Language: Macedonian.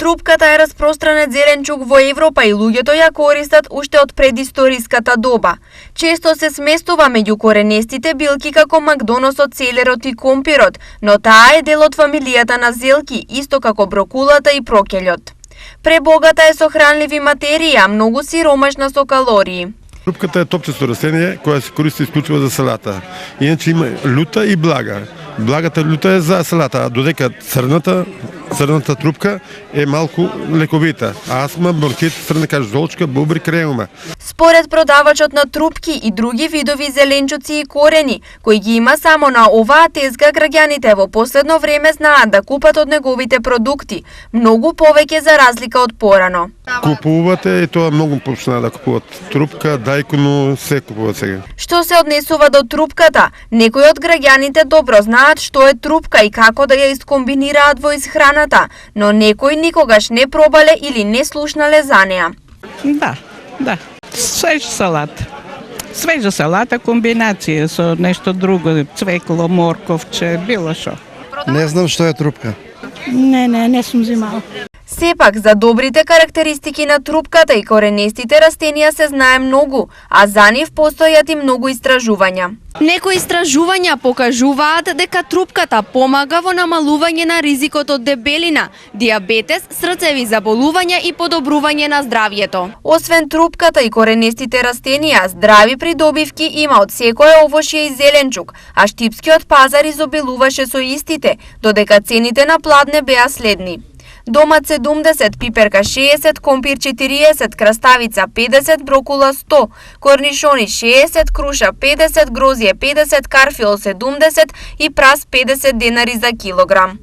Трупката е распространет зеленчук во Европа и луѓето ја користат уште од предисториската доба. Често се сместува меѓу коренестите билки како макдоносот, селерот и компирот, но таа е дел од фамилијата на зелки, исто како брокулата и прокелјот. Пребогата е со хранливи материи, а многу сиромашна со калории. Трупката е топчесто растение која се користи исклучиво за салата. Иначе има люта и блага. Благата люта е за салата, а додека црната трупка е малку лековита. Астма, бронхит, црна каждолчка, бубрик, реума. Според продавачот на трупки и други видови зеленчуци и корени, кои ги има само на оваа тезга, граѓаните во последно време знаат да купат од неговите продукти, многу повеќе за разлика од порано. Купувате и тоа многу почнаа да купуват трупка, дајкону, се купуват сега. Што се однесува до трупката, некои од граѓаните добро знаат што е трупка и како да ја искомбинираат во исхраната, но некои никогаш не пробале или не слушнале за неа. Да. Свежа салата, комбинација со нешто друго, цвекло, морковче, било што. Не знам што е трупка. Не сум взимала. Сепак, за добрите карактеристики на трупката и коренестите растенија се знае многу, а за нив постојат и многу истражувања. Некои истражувања покажуваат дека трупката помага во намалување на ризикот од дебелина, диабетес, срцеви заболувања и подобрување на здравјето. Освен трупката и коренестите растенија, здрави придобивки има од секое овошје и зеленчук, а штипскиот пазар изобилуваше со истите, додека цените на пладне беа следни. Домат 70, пиперка 60, компир 40, краставица 50, брокула 100, корнишони 60, круша 50, грозје 50, карфиол 70 и прас 50 денари за килограм.